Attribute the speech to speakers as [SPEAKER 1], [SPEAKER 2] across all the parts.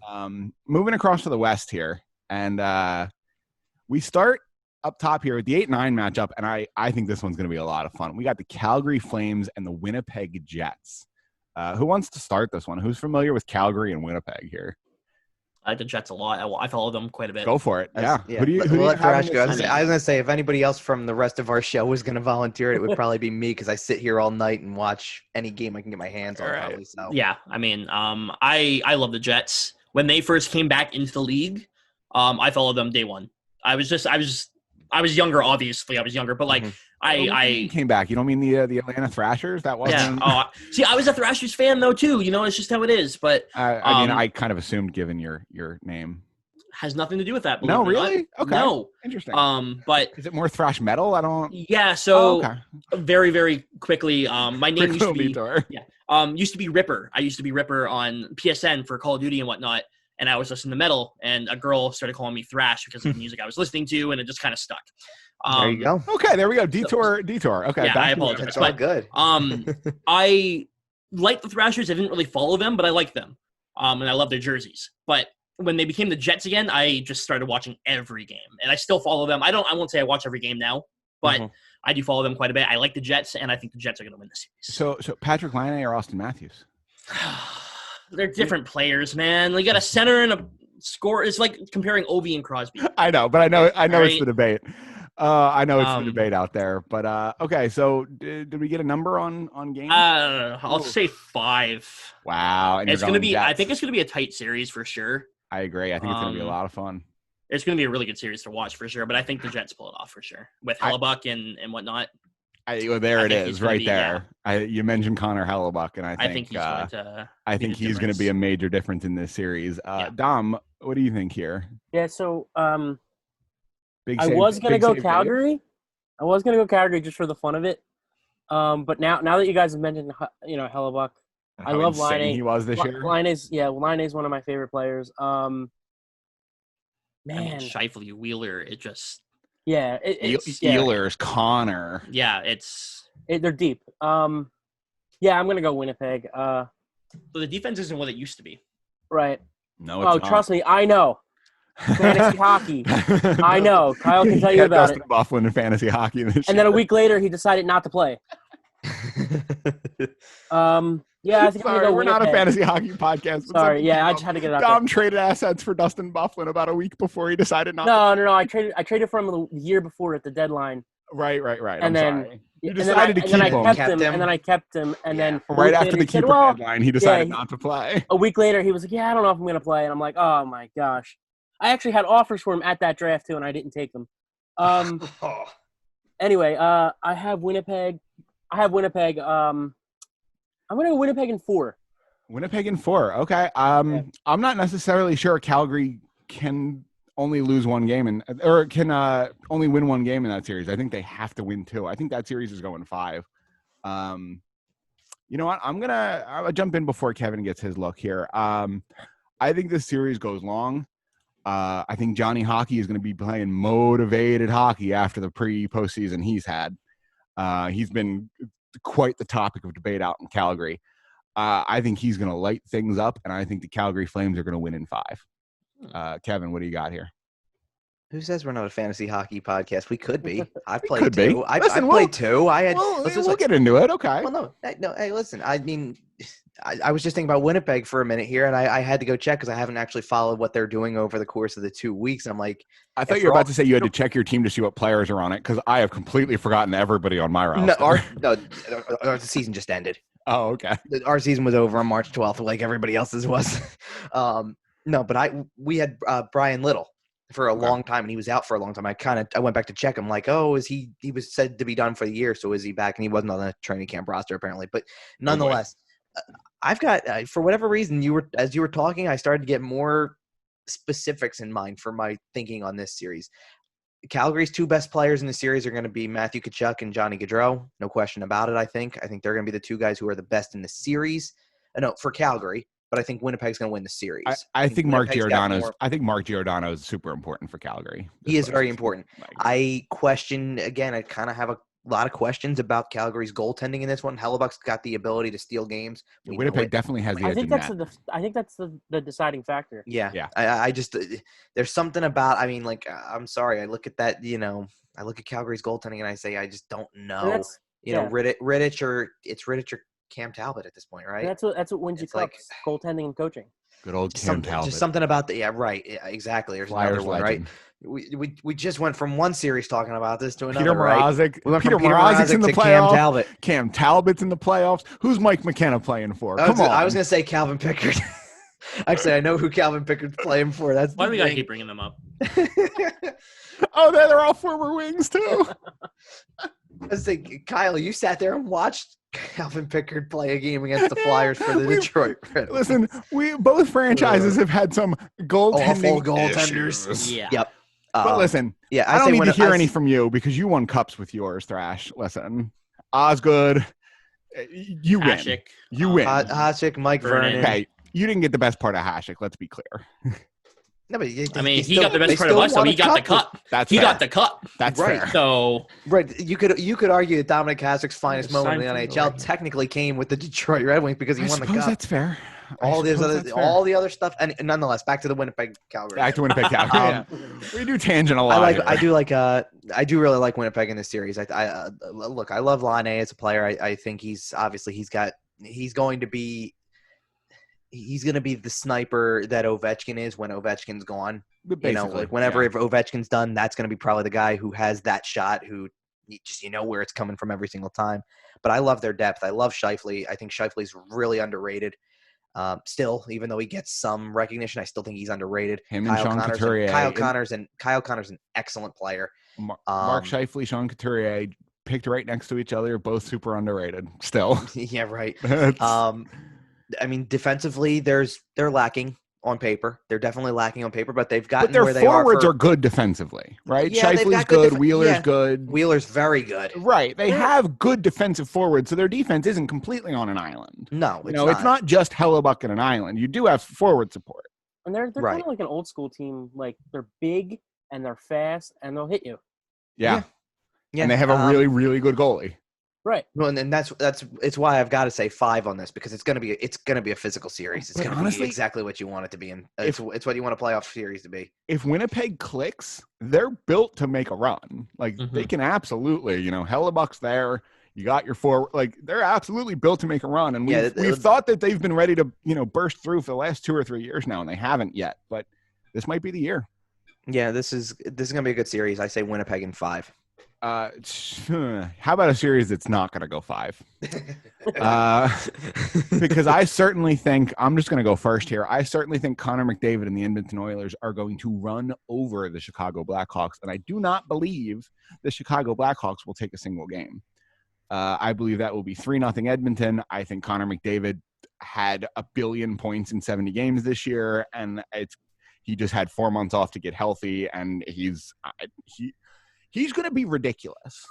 [SPEAKER 1] Yeah.
[SPEAKER 2] Moving across to the West here, and we start up top here with the 8-9 matchup, and I think this one's going to be a lot of fun. We got the Calgary Flames and the Winnipeg Jets. Who wants to start this one? Who's familiar with Calgary and Winnipeg here?
[SPEAKER 3] I like the Jets a lot. I follow them quite a bit.
[SPEAKER 2] Go for it. Yeah.
[SPEAKER 1] Yeah.
[SPEAKER 2] Who do you
[SPEAKER 1] we'll let
[SPEAKER 2] have
[SPEAKER 1] Thrash
[SPEAKER 2] in
[SPEAKER 1] go.
[SPEAKER 2] this
[SPEAKER 1] I was going to say, if anybody else from the rest of our show was going to volunteer, it would probably be me because I sit here all night and watch any game I can get my hands on.
[SPEAKER 2] All right.
[SPEAKER 1] Probably, so.
[SPEAKER 3] Yeah, I mean, I love the Jets. When they first came back into the league, I followed them day one. I was younger, obviously. I was younger, but like I
[SPEAKER 2] came back. You don't mean the Atlanta Thrashers? That wasn't.
[SPEAKER 3] Yeah. See, I was a Thrashers fan though too. You know, it's just how it is. But
[SPEAKER 2] I mean, I kind of assumed given your name.
[SPEAKER 3] Has nothing to do with that.
[SPEAKER 2] No, really? Okay.
[SPEAKER 3] No.
[SPEAKER 2] Interesting.
[SPEAKER 3] But
[SPEAKER 2] is it more thrash metal? I don't.
[SPEAKER 3] Yeah. So very, very quickly, my name used to be used to be Ripper. I used to be Ripper on PSN for Call of Duty and whatnot. And I was listening to metal, and a girl started calling me Thrash because of the music I was listening to, and it just kind of stuck.
[SPEAKER 1] There you go.
[SPEAKER 2] Okay, there we go. Detour. Okay.
[SPEAKER 3] Yeah, I apologize.
[SPEAKER 1] It's all good.
[SPEAKER 3] I like the Thrashers. I didn't really follow them, but I like them. And I love their jerseys. But when they became the Jets again, I just started watching every game. And I still follow them. I won't say I watch every game now, but I do follow them quite a bit. I like the Jets, and I think the Jets are going to win the series.
[SPEAKER 2] So Patrick Laine or Austin Matthews?
[SPEAKER 3] They're different players, man. You got a center and a score. It's like comparing Ovi and Crosby.
[SPEAKER 2] I know, but I know it's the debate. I know it's the debate out there. But okay, so did we get a number on games?
[SPEAKER 3] I'll say 5.
[SPEAKER 2] Wow, and
[SPEAKER 3] it's going to be. Jets. I think it's going to be a tight series for sure.
[SPEAKER 2] I agree. I think it's going to be a lot of fun.
[SPEAKER 3] It's going to be a really good series to watch for sure. But I think the Jets pull it off for sure with Hellebuck and whatnot.
[SPEAKER 2] There it is, right there. Yeah. You mentioned Connor Hellebuck, and I think he's going to be a major difference in this series. Dom, what do you think here?
[SPEAKER 4] Yeah, so I was going to go Calgary. I was going to go Calgary just for the fun of it. But now that you guys have mentioned, Hellebuck, I love Laine.
[SPEAKER 2] He was this year.
[SPEAKER 4] Laine is one of my favorite players. Man,
[SPEAKER 3] Scheifele, Wheeler, it just.
[SPEAKER 4] Yeah,
[SPEAKER 2] Steelers, Connor.
[SPEAKER 3] Yeah,
[SPEAKER 4] they're deep. Yeah, I'm gonna go Winnipeg.
[SPEAKER 3] So the defense isn't what it used to be.
[SPEAKER 4] Right.
[SPEAKER 2] No, it's not.
[SPEAKER 4] Trust me, I know. Fantasy hockey. I know. Kyle can tell you about
[SPEAKER 2] Dustin Byfuglien in fantasy hockey this year.
[SPEAKER 4] And then a week later, he decided not to play. Yeah, I think
[SPEAKER 2] we're not a fantasy hockey podcast.
[SPEAKER 4] Sorry, I just had to get it out.
[SPEAKER 2] Dom traded assets for Dustin Byfuglien about a week before he decided not.
[SPEAKER 4] No. I traded for him the year before at the deadline.
[SPEAKER 2] Right.
[SPEAKER 4] And
[SPEAKER 2] then you decided to keep him.
[SPEAKER 4] And then I kept him. And then
[SPEAKER 2] right after the keeper deadline, he decided not to play.
[SPEAKER 4] A week later, he was like, "Yeah, I don't know if I'm going to play." And I'm like, "Oh my gosh!" I actually had offers for him at that draft too, and I didn't take them. Anyway, I have Winnipeg. I'm going to go Winnipeg in 4.
[SPEAKER 2] Winnipeg in 4. Okay. I'm not necessarily sure Calgary can only lose one game or can only win one game in that series. I think they have to win 2. I think that series is going 5. You know what? I'll jump in before Kevin gets his look here. I think this series goes long. I think Johnny Hockey is going to be playing motivated hockey after the postseason he's had. He's been quite the topic of debate out in Calgary. I think he's going to light things up, and I think the Calgary Flames are going to win in 5. Kevin, what do you got here?
[SPEAKER 1] Who says we're not a fantasy hockey podcast? We could be. I've played 2. I played 2.
[SPEAKER 2] We'll get into it. Okay.
[SPEAKER 1] Well, no. Hey, listen. I mean, I was just thinking about Winnipeg for a minute here, and I had to go check because I haven't actually followed what they're doing over the course of the 2 weeks. And I'm like,
[SPEAKER 2] I thought you were about to say you had to check your team to see what players are on it because I have completely forgotten everybody on my roster.
[SPEAKER 1] Our season just ended.
[SPEAKER 2] Oh, okay.
[SPEAKER 1] Our season was over on March 12th, like everybody else's was. No, but we had Brian Little for a long time, and he was out for a long time. I went back to check him, like, he was said to be done for the year, so is he back? And he wasn't on the training camp roster apparently. But nonetheless, I've got for whatever reason as you were talking, I started to get more specifics in mind for my thinking on this series. Calgary's 2 best players in the series are going to be Matthew Tkachuk and Johnny Gaudreau. No question about it. I think they're going to be the 2 guys who are the best in the series. No, for Calgary, but I think Winnipeg's going to win the series.
[SPEAKER 2] I think Mark Giordano is super important for Calgary.
[SPEAKER 1] He is very important. I question again. I kind of have a lot of questions about Calgary's goaltending in this one. Hellebuck's got the ability to steal games. We know
[SPEAKER 2] Winnipeg
[SPEAKER 1] it.
[SPEAKER 2] definitely has the
[SPEAKER 4] I
[SPEAKER 2] edge
[SPEAKER 4] think
[SPEAKER 2] in
[SPEAKER 4] that's
[SPEAKER 2] that.
[SPEAKER 4] I think that's the deciding factor.
[SPEAKER 1] Yeah.
[SPEAKER 2] Yeah.
[SPEAKER 1] I just there's something about. I mean, like I'm sorry. I look at that. I look at Calgary's goaltending and I say I just don't know. Rittich or Cam Talbot at this point, right?
[SPEAKER 4] And that's what wins you
[SPEAKER 1] It's like-
[SPEAKER 4] cups: goaltending and coaching.
[SPEAKER 2] Good old Cam Talbot.
[SPEAKER 1] Just something about the right. Yeah, exactly. There's
[SPEAKER 2] Flyers
[SPEAKER 1] another one,
[SPEAKER 2] legend.
[SPEAKER 1] right? We just went from one series talking about this to another.
[SPEAKER 2] Peter
[SPEAKER 1] right?
[SPEAKER 2] Mrazek.
[SPEAKER 1] We went
[SPEAKER 2] Peter
[SPEAKER 1] from Peter
[SPEAKER 2] Mrazek's in the
[SPEAKER 1] to Cam
[SPEAKER 2] playoffs.
[SPEAKER 1] Talbot.
[SPEAKER 2] Cam Talbot's in the playoffs. Who's Mike McKenna playing for? Come on.
[SPEAKER 1] I was going to say Calvin Pickard. Actually, I know who Calvin Pickard's playing for. That's
[SPEAKER 3] Why do we
[SPEAKER 1] the
[SPEAKER 3] gotta
[SPEAKER 1] thing.
[SPEAKER 3] keep bringing them up?
[SPEAKER 2] Oh, they're all former Wings too.
[SPEAKER 1] I was thinking, Kyle, you sat there and watched Calvin Pickard play a game against the Flyers for the Detroit Red Wings.
[SPEAKER 2] Listen, we both franchises have had some goaltending
[SPEAKER 1] Awful goaltenders.
[SPEAKER 2] issues.
[SPEAKER 3] Yeah.
[SPEAKER 1] Yep.
[SPEAKER 2] But listen,
[SPEAKER 1] yeah,
[SPEAKER 2] I don't
[SPEAKER 1] say
[SPEAKER 2] need
[SPEAKER 1] when
[SPEAKER 2] to hear
[SPEAKER 1] I-
[SPEAKER 2] any from you because you won cups with yours, Thrash. Listen, Osgood, you win.
[SPEAKER 3] Hasek.
[SPEAKER 2] You win.
[SPEAKER 1] Hasek, Mike
[SPEAKER 3] Vernon.
[SPEAKER 1] Vernon.
[SPEAKER 2] Okay, you didn't get the best part of Hasek. Let's be clear.
[SPEAKER 1] No, but
[SPEAKER 3] I mean, he got the best part of us, so he got the cup.
[SPEAKER 2] That's
[SPEAKER 3] He
[SPEAKER 2] fair.
[SPEAKER 3] got the cup.
[SPEAKER 2] That's
[SPEAKER 1] Right.
[SPEAKER 2] fair.
[SPEAKER 3] So
[SPEAKER 1] Right, you could argue that Dominic Hasek's finest moment in the
[SPEAKER 3] Sign for
[SPEAKER 1] NHL
[SPEAKER 3] the-
[SPEAKER 1] technically came with the Detroit Red Wings because he
[SPEAKER 2] I
[SPEAKER 1] won the
[SPEAKER 2] suppose
[SPEAKER 1] cup.
[SPEAKER 2] that's fair.
[SPEAKER 1] All the other stuff, and nonetheless, back to the Winnipeg Calgary.
[SPEAKER 2] Back to Winnipeg Calgary. We do tangent a
[SPEAKER 1] I
[SPEAKER 2] lot. here.
[SPEAKER 1] I do really like Winnipeg in this series. Look, I love Laine as a player. I think he's going to be the sniper that Ovechkin is when Ovechkin's gone.
[SPEAKER 2] Basically,
[SPEAKER 1] Whenever
[SPEAKER 2] yeah.
[SPEAKER 1] if Ovechkin's done, that's going to be probably the guy who has that shot, who where it's coming from every single time. But I love their depth. I love Scheifele. I think Scheifele's really underrated. Still, even though he gets some recognition, I still think he's underrated.
[SPEAKER 2] Him and Sean Couturier.
[SPEAKER 1] Kyle Connor's an excellent player.
[SPEAKER 2] Mark
[SPEAKER 1] Um,
[SPEAKER 2] Scheifele, Sean Couturier, picked right next to each other, both super underrated. Still,
[SPEAKER 1] Yeah, right.
[SPEAKER 2] It's-
[SPEAKER 1] I mean, defensively, they're lacking on paper. They're definitely lacking on paper, but they've gotten
[SPEAKER 2] but their
[SPEAKER 1] where they
[SPEAKER 2] forwards
[SPEAKER 1] are.
[SPEAKER 2] are good defensively, right?
[SPEAKER 1] Yeah, they've
[SPEAKER 2] Scheifele's
[SPEAKER 1] got good
[SPEAKER 2] good, Wheeler's
[SPEAKER 1] yeah.
[SPEAKER 2] good.
[SPEAKER 1] Wheeler's very good.
[SPEAKER 2] Right. They have good defensive forwards, so their defense isn't completely on an island.
[SPEAKER 1] No,
[SPEAKER 2] It's not just Hellebuck and an island. You do have forward support.
[SPEAKER 4] And they're
[SPEAKER 1] Right.
[SPEAKER 4] kind of like an old school team. Like they're big and they're fast and they'll hit you.
[SPEAKER 2] Yeah.
[SPEAKER 1] Yeah,
[SPEAKER 2] And they have a really, really good goalie.
[SPEAKER 4] Right.
[SPEAKER 1] Well, and that's it's why I've got to say 5 on this because it's gonna be a physical series. It's
[SPEAKER 2] But
[SPEAKER 1] gonna
[SPEAKER 2] honestly,
[SPEAKER 1] be exactly what you want it to be, and it's what you want a playoff series to be.
[SPEAKER 2] If Winnipeg clicks, they're built to make a run. Like they
[SPEAKER 3] Mhm.
[SPEAKER 2] can absolutely, Hellebuck's there. You got your forward. Like they're absolutely built to make a run. And we've thought that they've been ready to, burst through for the last 2 or 3 years now, and they haven't yet. But this might be the year.
[SPEAKER 1] Yeah, this is gonna be a good series. I say Winnipeg in 5.
[SPEAKER 2] How about a series that's not going to go 5? Because I certainly think I'm just going to go first here. I certainly think Connor McDavid and the Edmonton Oilers are going to run over the Chicago Blackhawks, and I do not believe the Chicago Blackhawks will take a single game. I believe that will be 3-0 Edmonton. I think Connor McDavid had 1 billion points in 70 games this year, and he just had 4 months off to get healthy, and he's going to be ridiculous.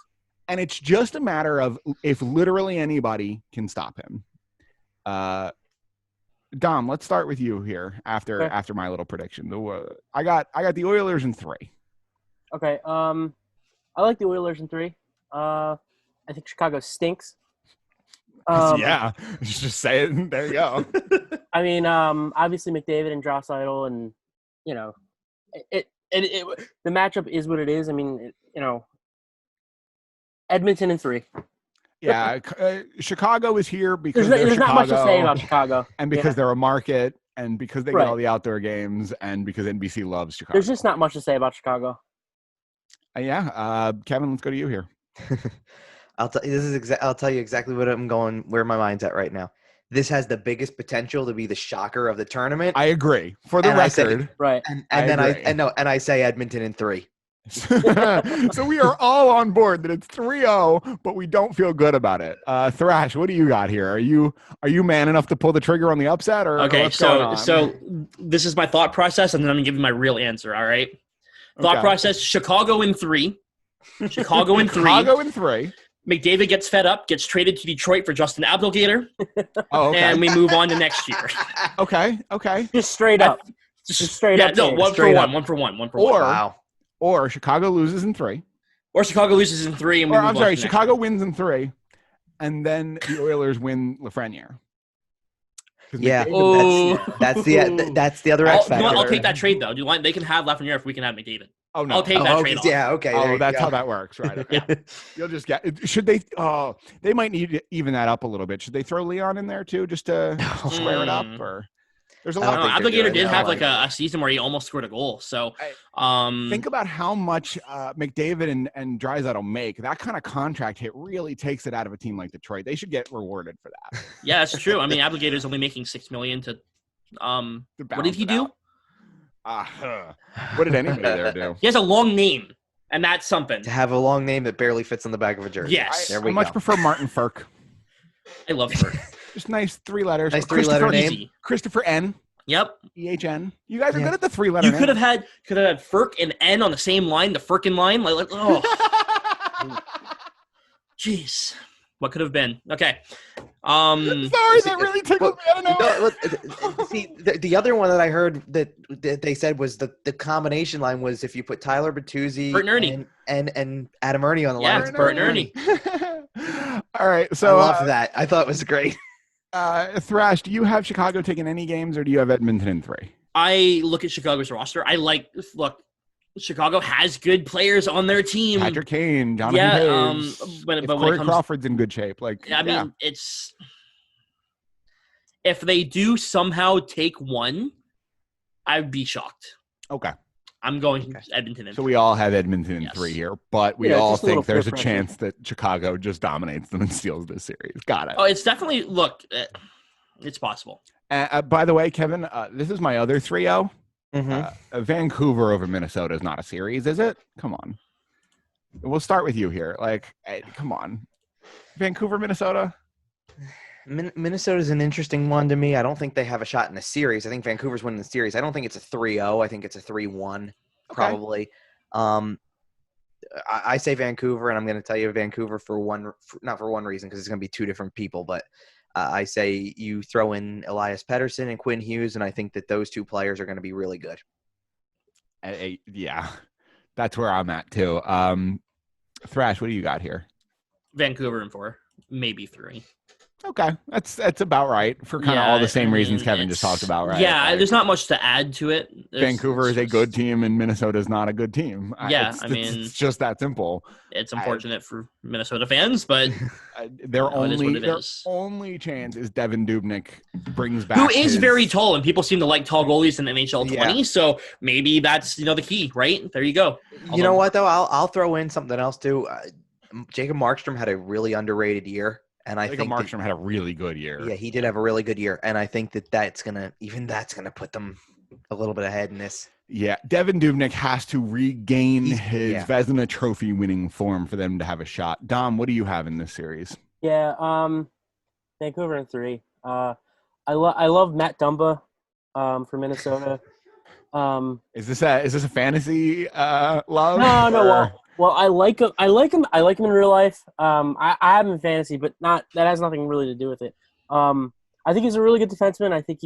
[SPEAKER 2] And it's just a matter of if literally anybody can stop him. Dom, let's start with you here after my little prediction. I got the Oilers in 3.
[SPEAKER 4] Okay. I like the Oilers in 3. I think Chicago stinks.
[SPEAKER 2] Yeah, just say it. There you go.
[SPEAKER 4] I mean, obviously McDavid and Draisaitl, and the matchup is what it is. I mean, Edmonton in 3.
[SPEAKER 2] Yeah, Chicago is here because
[SPEAKER 4] There's
[SPEAKER 2] Chicago,
[SPEAKER 4] not much to say about Chicago,
[SPEAKER 2] and because they're a market, and because they
[SPEAKER 4] Right.
[SPEAKER 2] get all the outdoor games, and because NBC loves Chicago.
[SPEAKER 4] There's just not much to say about Chicago.
[SPEAKER 2] Kevin, let's go to you here.
[SPEAKER 1] I'll tell you exactly where my mind's at right now. This has the biggest potential to be the shocker of the tournament.
[SPEAKER 2] I agree. For the
[SPEAKER 1] And I said-
[SPEAKER 2] record,
[SPEAKER 4] Right.
[SPEAKER 1] and
[SPEAKER 2] I
[SPEAKER 1] then
[SPEAKER 2] agree.
[SPEAKER 1] I say Edmonton in 3.
[SPEAKER 2] so we are all on board that it's 3-0, but we don't feel good about it. Thrash, what do you got here? Are you man enough to pull the trigger on the upset, or
[SPEAKER 3] okay,
[SPEAKER 2] what's going on?
[SPEAKER 3] so this is my thought process, and then I'm gonna give you my real answer. All right. Thought
[SPEAKER 2] Okay.
[SPEAKER 3] process: Chicago in 3. Chicago in 3.
[SPEAKER 2] Chicago in 3.
[SPEAKER 3] McDavid gets fed up, gets traded to Detroit for Justin Abdelgater,
[SPEAKER 2] Oh, okay.
[SPEAKER 3] and we move on to next year.
[SPEAKER 2] Okay.
[SPEAKER 4] Just straight up. Just straight
[SPEAKER 3] yeah,
[SPEAKER 4] up.
[SPEAKER 3] no,
[SPEAKER 4] Dave.
[SPEAKER 3] one
[SPEAKER 1] Straight
[SPEAKER 3] for
[SPEAKER 1] up.
[SPEAKER 3] one. One for one. One for
[SPEAKER 2] Or-
[SPEAKER 3] one.
[SPEAKER 1] Wow.
[SPEAKER 2] Or Chicago loses in 3.
[SPEAKER 3] Or Chicago loses in 3 and we
[SPEAKER 2] Or
[SPEAKER 3] move
[SPEAKER 2] I'm
[SPEAKER 3] on
[SPEAKER 2] sorry,
[SPEAKER 3] to the next
[SPEAKER 2] Chicago
[SPEAKER 3] one.
[SPEAKER 2] wins in 3, and then the Oilers win Lafreniere.
[SPEAKER 1] Yeah,
[SPEAKER 3] Oh.
[SPEAKER 1] that's the other X
[SPEAKER 3] You know what? I'll
[SPEAKER 1] factor.
[SPEAKER 3] take that trade though. Do you want? They can have Lafreniere if we can have McDavid.
[SPEAKER 2] Oh no!
[SPEAKER 3] I'll take that trade off.
[SPEAKER 1] Yeah, okay. there
[SPEAKER 2] Oh,
[SPEAKER 1] you
[SPEAKER 2] that's
[SPEAKER 1] go.
[SPEAKER 2] how that works, right? Okay. You'll just get. Should they? Oh, they might need to even that up a little bit. Should they throw Leon in there too, just to square it up? Or there's a
[SPEAKER 1] I
[SPEAKER 2] lot.
[SPEAKER 1] don't think they're
[SPEAKER 3] Obligator
[SPEAKER 1] doing
[SPEAKER 3] did
[SPEAKER 1] that.
[SPEAKER 3] have like a season where he almost scored a goal. So
[SPEAKER 2] Think about how much McDavid and Draisaitl make. That kind of contract hit really takes it out of a team like Detroit. They should get rewarded for that.
[SPEAKER 3] yeah, that's true. I mean, Obligator's only making $6 million to. What did he do?
[SPEAKER 2] What did anybody there do?
[SPEAKER 3] He has a long name, and that's something.
[SPEAKER 1] To have a long name that barely fits on the back of a jersey.
[SPEAKER 3] Yes.
[SPEAKER 1] There we
[SPEAKER 2] I much
[SPEAKER 1] go.
[SPEAKER 2] prefer Martin Firk.
[SPEAKER 3] I love her.
[SPEAKER 2] Just nice 3 letters.
[SPEAKER 1] Nice
[SPEAKER 2] Or Christopher-
[SPEAKER 1] 3-letter name.
[SPEAKER 3] Easy.
[SPEAKER 2] Christopher N.
[SPEAKER 3] Yep.
[SPEAKER 2] EHN. You guys are
[SPEAKER 1] Yeah.
[SPEAKER 2] good at the 3-letter
[SPEAKER 3] You
[SPEAKER 2] name.
[SPEAKER 3] could have had Ferk and N on the same line, the Firkin line. Like oh, jeez, what could have been? Okay.
[SPEAKER 2] Sorry, that really tickled me. I don't know.
[SPEAKER 1] See, the other one that I heard that they said was the combination line was if you put Tyler Bertuzzi
[SPEAKER 3] Bert and Ernie.
[SPEAKER 1] and Adam Ernie on the
[SPEAKER 3] Yeah,
[SPEAKER 1] line.
[SPEAKER 3] it's Bert and Ernie.
[SPEAKER 2] All right,
[SPEAKER 1] I
[SPEAKER 2] so
[SPEAKER 1] loved that. I thought it was great.
[SPEAKER 2] Thrash, do you have Chicago taking any games, or do you have Edmonton in 3?
[SPEAKER 3] I look at Chicago's roster. Look, Chicago has good players on their team.
[SPEAKER 2] Patrick Kane, Jonathan
[SPEAKER 3] Yeah,
[SPEAKER 2] Toews.
[SPEAKER 3] but
[SPEAKER 2] If
[SPEAKER 3] when
[SPEAKER 2] Corey
[SPEAKER 3] it comes,
[SPEAKER 2] Crawford's in good shape, like
[SPEAKER 3] I mean, it's if they do somehow take one, I'd be shocked.
[SPEAKER 2] okay.
[SPEAKER 3] I'm going
[SPEAKER 1] Okay.
[SPEAKER 3] Edmonton. In
[SPEAKER 2] So we all have Edmonton in
[SPEAKER 3] Yes.
[SPEAKER 2] 3 here, but we
[SPEAKER 4] Yeah,
[SPEAKER 2] all
[SPEAKER 4] just a little
[SPEAKER 2] think there's a
[SPEAKER 4] peer pressure.
[SPEAKER 2] chance that Chicago just dominates them and steals this series. Got it.
[SPEAKER 3] Oh, it's definitely it's possible.
[SPEAKER 2] By the way, Kevin, this is my other 3-0.
[SPEAKER 1] Mm-hmm.
[SPEAKER 2] Vancouver over Minnesota is not a series, is it? Come on. We'll start with you here. Like, come on. Vancouver, Minnesota?
[SPEAKER 1] Minnesota's an interesting one to me. I don't think they have a shot in the series. I think Vancouver's winning the series. I don't think it's a 3-0. I think it's a 3-1 probably. I say Vancouver, and I'm going to tell you Vancouver not for one reason because it's going to be 2 different people, but I say you throw in Elias Pettersson and Quinn Hughes, and I think that those 2 players are going to be really good.
[SPEAKER 2] Yeah, that's where I'm at too. Thrash, what do you got here?
[SPEAKER 3] Vancouver in 4, maybe 3.
[SPEAKER 2] Okay, that's about right for kind of all the same reasons Kevin just talked about, right?
[SPEAKER 3] Yeah,
[SPEAKER 2] Like,
[SPEAKER 3] there's not much to add to it.
[SPEAKER 2] Vancouver is a good team, and Minnesota is not a good team.
[SPEAKER 3] Yeah,
[SPEAKER 2] it's just that simple.
[SPEAKER 3] It's unfortunate for Minnesota fans, but
[SPEAKER 2] Their
[SPEAKER 3] it is what it
[SPEAKER 2] their
[SPEAKER 3] is.
[SPEAKER 2] only chance is Devin Dubnyk brings back
[SPEAKER 3] who is
[SPEAKER 2] his-
[SPEAKER 3] very tall, and people seem to like tall goalies in NHL 20.
[SPEAKER 1] Yeah.
[SPEAKER 3] So maybe that's the key, right? There you go.
[SPEAKER 1] You know what though? I'll throw in something else too. Jacob Markstrom had a really underrated year, and I
[SPEAKER 2] Jacob
[SPEAKER 1] think
[SPEAKER 2] Markstrom had a really good year.
[SPEAKER 1] yeah, he did have a really good year, and I think that's gonna put them a little bit ahead in this.
[SPEAKER 2] Yeah, Devin Dubnyk has to regain
[SPEAKER 1] He's-
[SPEAKER 2] his
[SPEAKER 1] yeah.
[SPEAKER 2] Vezina Trophy winning form for them to have a shot. Dom, what do you have in this series?
[SPEAKER 4] Yeah, Vancouver in 3. I love Matt Dumba for Minnesota.
[SPEAKER 2] Is this a fantasy love?
[SPEAKER 4] No.
[SPEAKER 2] or-
[SPEAKER 4] Well, I like him. I like him in real life. I have him in fantasy, but that has nothing really to do with it. I think he's a really good defenseman. I think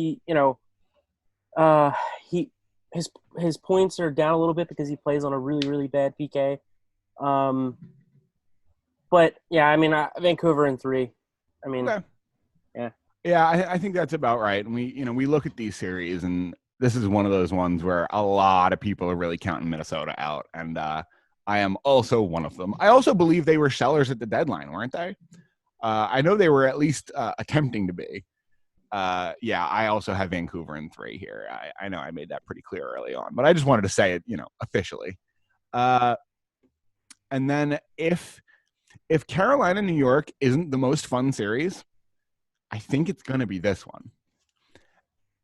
[SPEAKER 4] his points are down a little bit because he plays on a really, really bad PK. But yeah, I mean, Vancouver in 3. I mean,
[SPEAKER 2] Okay.
[SPEAKER 4] yeah.
[SPEAKER 2] Yeah, I think that's about right. And we look at these series, and this is one of those ones where a lot of people are really counting Minnesota out, and I am also one of them. I also believe they were sellers at the deadline, weren't they? I know they were at least attempting to be. Yeah, I also have Vancouver in 3 here. I know I made that pretty clear early on, but I just wanted to say it, officially. And then if Carolina, New York isn't the most fun series, I think it's going to be this one.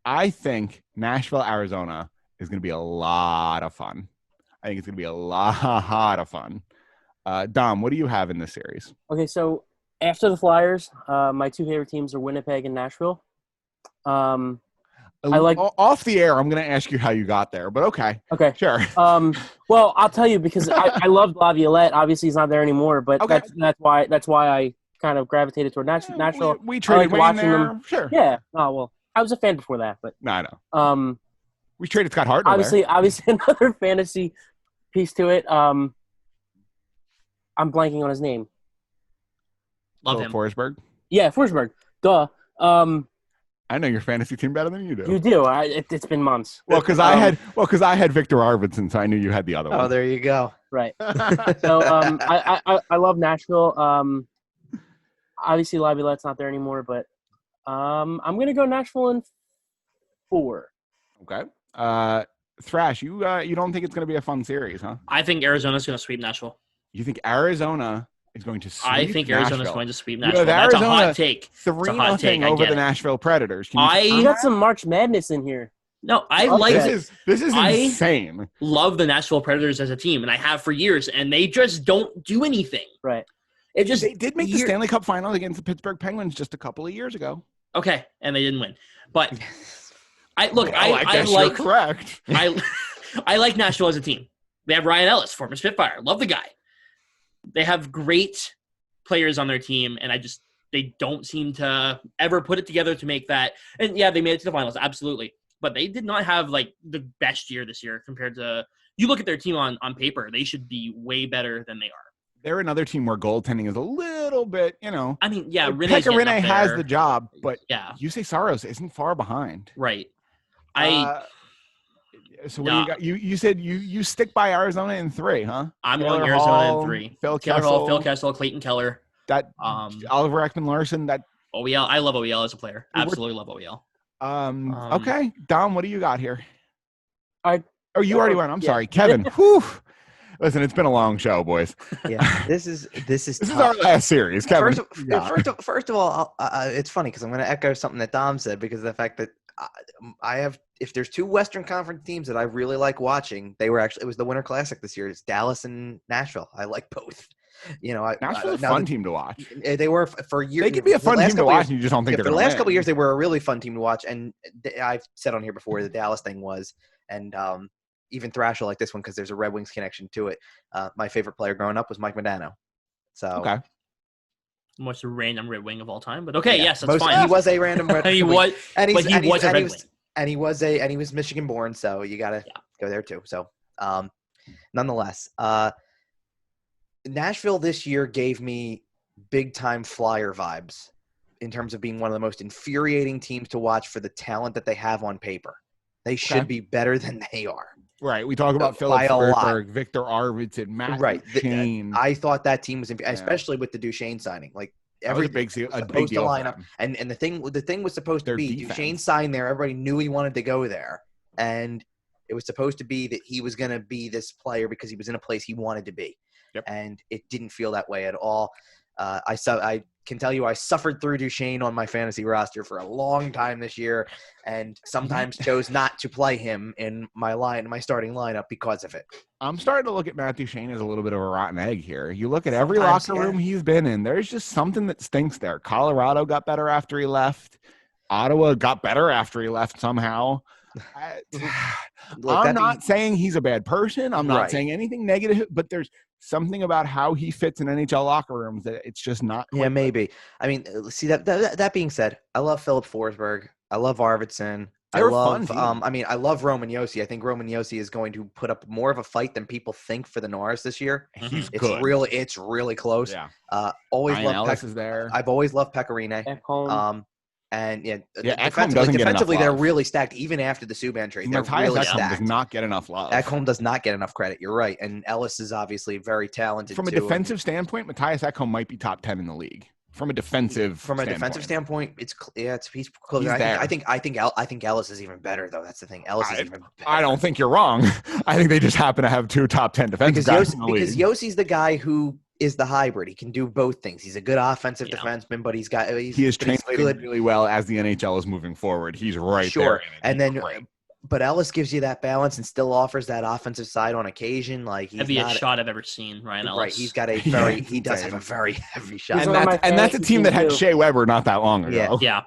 [SPEAKER 2] I think Nashville, Arizona is going to be a lot of fun. I think it's going to be a lot of fun. Dom, what do you have in this series?
[SPEAKER 4] Okay, so after the Flyers, my 2 favorite teams are Winnipeg and Nashville. I like
[SPEAKER 2] Off the air, I'm going to ask you how you got there, but okay.
[SPEAKER 4] Okay.
[SPEAKER 2] Sure.
[SPEAKER 4] Well, I'll tell you because I loved Laviolette. Obviously, he's not there anymore, but
[SPEAKER 2] Okay.
[SPEAKER 4] that's why I kind of gravitated toward Nashville.
[SPEAKER 2] We traded
[SPEAKER 4] like
[SPEAKER 2] Wayne
[SPEAKER 4] watching
[SPEAKER 2] there.
[SPEAKER 4] them.
[SPEAKER 2] Sure.
[SPEAKER 4] Yeah. Oh well, I was a fan before that, but
[SPEAKER 2] No, I know. We traded Scott Hartnell
[SPEAKER 4] obviously another fantasy piece to it. I'm blanking on his name.
[SPEAKER 3] Love him.
[SPEAKER 2] Forsberg.
[SPEAKER 4] Yeah, Forsberg. Duh.
[SPEAKER 2] I know your fantasy team better than you do.
[SPEAKER 4] You do. It's been months.
[SPEAKER 2] Well, because I had Victor Arvidsson, so I knew you had the other one.
[SPEAKER 1] Oh, there you go.
[SPEAKER 4] Right. So I love Nashville. Obviously Laviolette's not there anymore, but I'm gonna go Nashville in 4.
[SPEAKER 2] Okay. Thrash, you don't think it's gonna be a fun series, huh?
[SPEAKER 3] I think Arizona's going to sweep Nashville.
[SPEAKER 2] You think Arizona is going to sweep
[SPEAKER 3] I think
[SPEAKER 2] Nashville?
[SPEAKER 3] Arizona's going to sweep Nashville.
[SPEAKER 2] You know,
[SPEAKER 3] That's
[SPEAKER 2] Arizona,
[SPEAKER 3] a hot take.
[SPEAKER 2] 3-0 over the Nashville Predators.
[SPEAKER 4] You got some March Madness in here.
[SPEAKER 3] No, I like
[SPEAKER 2] this is insane.
[SPEAKER 3] Love the Nashville Predators as a team, and I have for years, and they just don't do anything.
[SPEAKER 4] Right.
[SPEAKER 3] It just
[SPEAKER 2] They did make the Stanley Cup Finals against the Pittsburgh Penguins just a couple of years ago.
[SPEAKER 3] Okay, and they didn't win. But I
[SPEAKER 2] guess you're correct.
[SPEAKER 3] I like Nashville as a team. They have Ryan Ellis, former Spitfire. Love the guy. They have great players on their team, and they don't seem to ever put it together to make that. And yeah, they made it to the finals, absolutely. But they did not have like the best year this year compared to. You look at their team on paper; they should be way better than they are.
[SPEAKER 2] They're another team where goaltending is a little bit,
[SPEAKER 3] I mean, yeah,
[SPEAKER 2] Pekka Rinne has the job, but
[SPEAKER 3] yeah,
[SPEAKER 2] Jussi Saros isn't far behind.
[SPEAKER 3] Right.
[SPEAKER 2] So what do you got? You said you stick by Arizona in 3, huh?
[SPEAKER 3] I'm going Arizona in 3.
[SPEAKER 2] Phil
[SPEAKER 3] Kessel, Clayton Keller.
[SPEAKER 2] That Oliver Ekman-Larsson. That
[SPEAKER 3] OEL. I love OEL as a player. Absolutely love OEL.
[SPEAKER 2] Okay, Dom, what do you got here? You already went. I'm sorry, Kevin. Whew. Listen, it's been a long show, boys.
[SPEAKER 1] Yeah, this is
[SPEAKER 2] our last series, Kevin.
[SPEAKER 1] First of all, it's funny because I'm going to echo something that Dom said because of the fact that if there's 2 Western Conference teams that I really like watching, it was the Winter Classic this year. It's Dallas and Nashville. I like both.
[SPEAKER 2] Nashville's a fun team to watch.
[SPEAKER 1] They were for years.
[SPEAKER 2] They could be a fun team to watch, and you just don't think they're going to win.
[SPEAKER 1] For the last couple of years, they were a really fun team to watch, and I've said on here before the Dallas thing was, and even Thrash will like this one because there's a Red Wings connection to it. My favorite player growing up was Mike Modano. So
[SPEAKER 2] okay.
[SPEAKER 3] Most random Red Wing of all time, but okay, yes, that's fine.
[SPEAKER 1] He was a random Red Wing.
[SPEAKER 3] He was a Red Wing.
[SPEAKER 1] And he was Michigan born, so you got to go there too. So, nonetheless, Nashville this year gave me big time Flyer vibes in terms of being one of the most infuriating teams to watch for the talent that they have on paper. They should be better than they are.
[SPEAKER 2] Right. We talk about Philip Forsberg, Victor Arvidsson, Matt Duchene.
[SPEAKER 1] I thought that team was, especially with the Duchene signing. Like every big deal to line up, and the thing was supposed to be Duchene signed there. Everybody knew he wanted to go there, and it was supposed to be that he was going to be this player because he was in a place he wanted to be.
[SPEAKER 2] Yep.
[SPEAKER 1] And it didn't feel that way at all. I can tell you I suffered through Duchene on my fantasy roster for a long time this year, and sometimes chose not to play him in my starting lineup because of it.
[SPEAKER 2] I'm starting to look at Matt Duchene as a little bit of a rotten egg here. You look at every locker room he's been in, there's just something that stinks there. Colorado got better after he left. Ottawa got better after he left somehow. I'm not saying he's a bad person. I'm not saying anything negative, but there's something about how he fits in NHL locker rooms that it's just not.
[SPEAKER 1] Yeah, maybe. I mean, see that being said, I love Philip Forsberg. I love Arvidsson. I love I love Roman Josi. I think Roman Josi is going to put up more of a fight than people think for the Norris this year.
[SPEAKER 2] He's good.
[SPEAKER 1] It's really close.
[SPEAKER 2] Yeah.
[SPEAKER 1] Always
[SPEAKER 2] Ryan
[SPEAKER 1] love
[SPEAKER 2] Ellis is there.
[SPEAKER 1] I've always loved Pekka Rinne. And defensively they're really stacked even after the Subban trade. They're really stacked.
[SPEAKER 2] Does not get enough love.
[SPEAKER 1] Ekholm does not get enough credit. You're right. And Ellis is obviously very talented.
[SPEAKER 2] From a defensive standpoint, Mattias Ekholm might be top 10 in the league. From a defensive
[SPEAKER 1] standpoint, he's close.
[SPEAKER 2] He's
[SPEAKER 1] I think Ellis is even better though. That's the thing. Ellis is even better.
[SPEAKER 2] I don't think you're wrong. I think they just happen to have 2 top 10 defensive guys in the league.
[SPEAKER 1] Because Yossi's the guy who is the hybrid. He can do both things. He's a good offensive defenseman, but he is translating
[SPEAKER 2] really well as the NHL is moving forward. He's right there.
[SPEAKER 1] And then, but Ellis gives you that balance and still offers that offensive side on occasion. Like he's
[SPEAKER 3] heaviest shot I've ever seen, Ryan Ellis.
[SPEAKER 1] Right, he's got he does have a very heavy shot.
[SPEAKER 2] And that's a team that had Shea Weber not that long ago.
[SPEAKER 3] Yeah.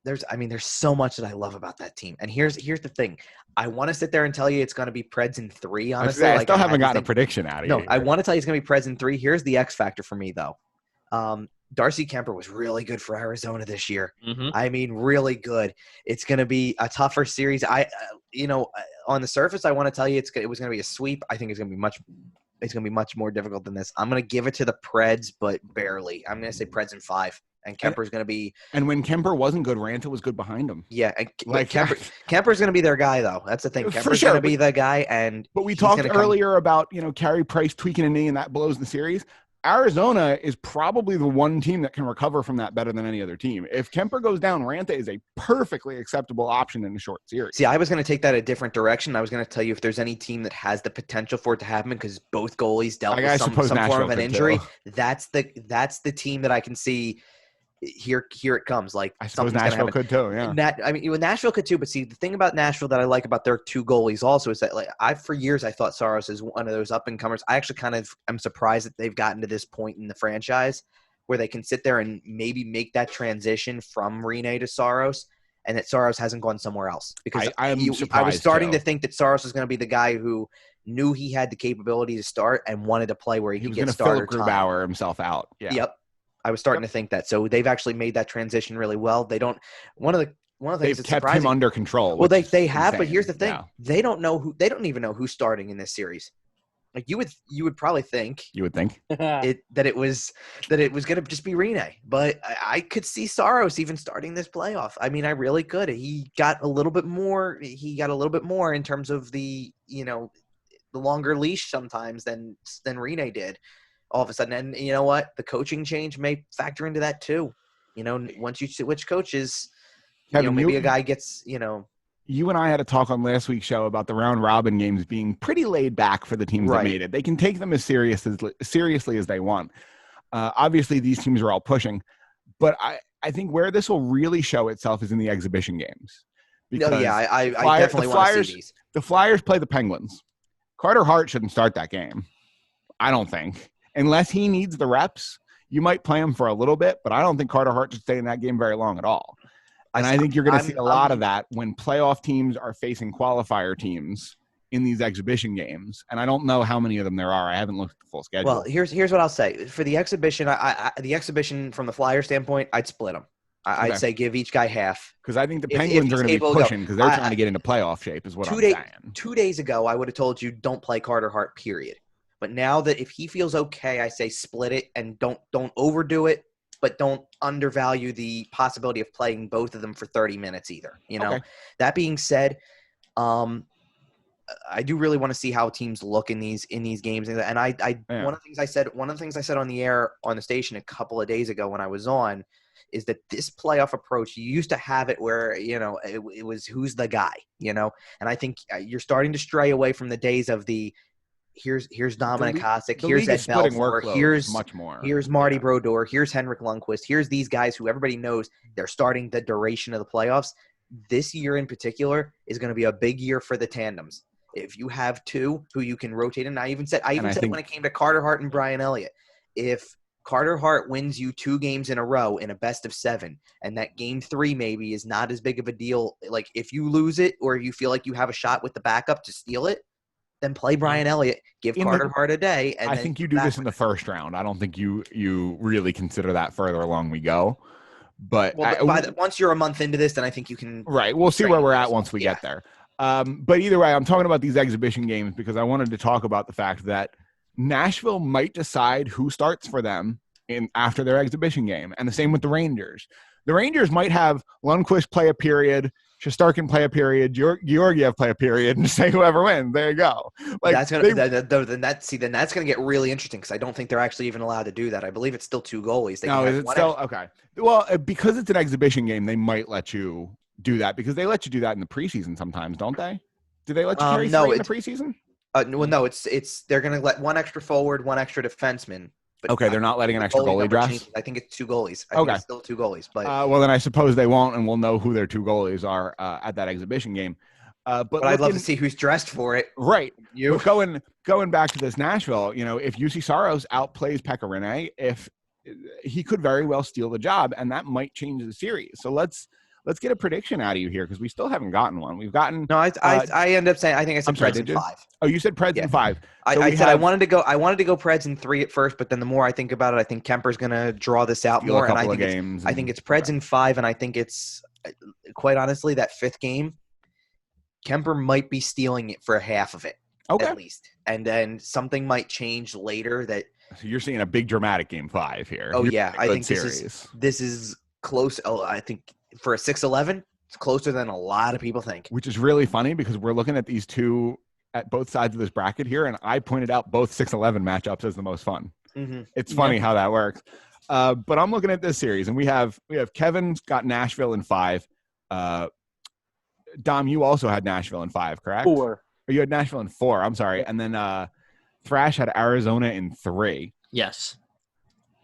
[SPEAKER 1] There's so much that I love about that team. And here's the thing. I want to sit there and tell you it's going to be Preds in 3, honestly.
[SPEAKER 2] I still haven't gotten a prediction out of you.
[SPEAKER 1] No, I want to tell you it's going to be Preds in 3. Here's the X factor for me, though. Darcy Kemper was really good for Arizona this year.
[SPEAKER 3] Mm-hmm.
[SPEAKER 1] I mean, really good. It's going to be a tougher series. On the surface, I want to tell you it was going to be a sweep. I think it's going to be much it's going to be much more difficult than this. I'm going to give it to the Preds, but barely. I'm going to say Preds in 5. And Kemper's going to be.
[SPEAKER 2] And when Kemper wasn't good, Ranta was good behind him.
[SPEAKER 1] Yeah, and Kemper's going to be their guy, though. That's the thing. Kemper's going to be the guy,
[SPEAKER 2] but we talked earlier about Carey Price tweaking a knee and that blows the series. Arizona is probably the one team that can recover from that better than any other team. If Kemper goes down, Ranta is a perfectly acceptable option in a short series.
[SPEAKER 1] See, I was going to take that a different direction. I was going to tell you if there's any team that has the potential for it to happen because both goalies dealt with some form of an injury. That's the team that I can see. Here it comes. Like
[SPEAKER 2] I suppose Nashville could too. Yeah,
[SPEAKER 1] Nashville could too. But see, the thing about Nashville that I like about their 2 goalies also is that for years I thought Saros is one of those up and comers. I actually kind of am surprised that they've gotten to this point in the franchise where they can sit there and maybe make that transition from Rinne to Saros, and that Saros hasn't gone somewhere else. Because I was starting to think that Saros was going to be the guy who knew he had the capability to start and wanted to play where he could get starter time.
[SPEAKER 2] Grubauer himself out. Yeah.
[SPEAKER 1] Yep. I was starting to think that. So they've actually made that transition really well. They don't – one of the things
[SPEAKER 2] they've kept him under control.
[SPEAKER 1] Well, they have, but here's the thing. Yeah. They don't even know who's starting in this series. Like you would probably think.
[SPEAKER 2] You would think.
[SPEAKER 1] that it was going to just be Rinne. But I could see Saros even starting this playoff. I mean, I really could. He got a little bit more in terms of the longer leash sometimes than Rinne did. All of a sudden, and you know what? The coaching change may factor into that too. Once you switch coaches, Kevin, maybe a guy gets,
[SPEAKER 2] You and I had a talk on last week's show about the round robin games being pretty laid back for the teams that made it. They can take them as seriously as they want. Obviously, these teams are all pushing, but I think where this will really show itself is in the exhibition games.
[SPEAKER 1] Because I definitely want to see these.
[SPEAKER 2] The Flyers play the Penguins. Carter Hart shouldn't start that game. I don't think. Unless he needs the reps, you might play him for a little bit, but I don't think Carter Hart should stay in that game very long at all. And I think you're going to see a lot of that when playoff teams are facing qualifier teams in these exhibition games. And I don't know how many of them there are. I haven't looked at the full schedule.
[SPEAKER 1] Well, here's what I'll say. For the exhibition, the exhibition from the Flyer standpoint, I'd split them. I'd say give each guy half.
[SPEAKER 2] Because I think the Penguins are going to be pushing because they're trying to get into playoff shape is what I'm saying.
[SPEAKER 1] 2 days ago, I would have told you don't play Carter Hart, period. But now that if he feels okay, I say split it and don't overdo it, but don't undervalue the possibility of playing both of them for 30 minutes either. Okay. That being said, I do really want to see how teams look in these games. And one of the things I said on the air on the station a couple of days ago when I was on is that this playoff approach, you used to have it where, it was who's the guy, and I think you're starting to stray away from the days of the here's Dominik Hasek, here's Ed Belfour, here's Marty Brodeur, here's Henrik Lundqvist, here's these guys who everybody knows they're starting the duration of the playoffs. This year in particular is going to be a big year for the tandems. If you have 2 who you can rotate, and I even said when it came to Carter Hart and Brian Elliott, if Carter Hart wins you 2 games in a row in a best of 7, and that game 3 maybe is not as big of a deal. Like if you lose it or you feel like you have a shot with the backup to steal it, then play Brian Elliott, give Carter Hart a day. And
[SPEAKER 2] I think you do this in the first round. I don't think you really consider that further along we go. But
[SPEAKER 1] once you're a month into this, then I think you can.
[SPEAKER 2] Right. We'll see where we're at once we get there. But either way, I'm talking about these exhibition games because I wanted to talk about the fact that Nashville might decide who starts for them after their exhibition game. And the same with the Rangers. The Rangers might have Lundqvist play a period, Shesterkin play a period, Georgiev play a period, and say whoever wins. There you go. Like
[SPEAKER 1] that's then that's gonna get really interesting because I don't think they're actually even allowed to do that. I believe it's still 2 goalies.
[SPEAKER 2] Is it still okay? Well, because it's an exhibition game, they might let you do that because they let you do that in the preseason sometimes, don't they? Do they let you carry 3 in the preseason?
[SPEAKER 1] No, it's they're gonna let 1 extra forward, 1 extra defenseman.
[SPEAKER 2] But they're not letting an extra goalie dress?
[SPEAKER 1] I think it's 2 goalies. I think it's still 2 goalies. But
[SPEAKER 2] well, then I suppose they won't, and we'll know who their 2 goalies are at that exhibition game. But
[SPEAKER 1] I'd love to see who's dressed for it.
[SPEAKER 2] Right. Going back to this Nashville, if Juuse Saros outplays Pekka Rinne, if he could very well steal the job, and that might change the series. So let's get a prediction out of you here because we still haven't gotten one. We've gotten
[SPEAKER 1] no. I end up saying I think I said Preds in 5.
[SPEAKER 2] Oh, you said Preds in 5.
[SPEAKER 1] I said I wanted to go Preds in 3 at first, but then the more I think about it, I think Kemper's going to draw this out more. And I think it's Preds in 5, and I think it's quite honestly that 5th game, Kemper might be stealing it for half of it. at least. And then something might change later that.
[SPEAKER 2] So you're seeing a big dramatic Game 5 here.
[SPEAKER 1] Oh,
[SPEAKER 2] You're
[SPEAKER 1] yeah. I think
[SPEAKER 2] series.
[SPEAKER 1] this is close. Oh, I think for a 6-11, it's closer than a lot of people think.
[SPEAKER 2] Which is really funny because we're looking at these two at both sides of this bracket here, and I pointed out both 6-11 matchups as the most fun.
[SPEAKER 1] Mm-hmm.
[SPEAKER 2] It's funny how that works. But I'm looking at this series, and we have Kevin's got Nashville in 5. Dom, you also had Nashville in 5, correct?
[SPEAKER 4] 4.
[SPEAKER 2] Or you had Nashville in 4. I'm sorry. And then Thrash had Arizona in 3.
[SPEAKER 3] Yes.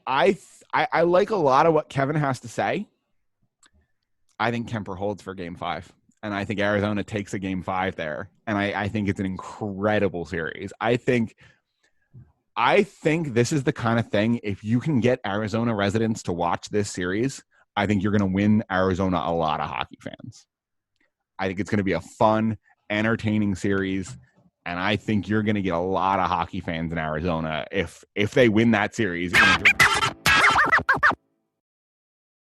[SPEAKER 2] I like a lot of what Kevin has to say. I think Kemper holds for Game 5. And I think Arizona takes a Game 5 there. And I think it's an incredible series. I think this is the kind of thing, if you can get Arizona residents to watch this series, I think you're going to win Arizona a lot of hockey fans. I think it's going to be a fun, entertaining series. And I think you're going to get a lot of hockey fans in Arizona if they win that series in a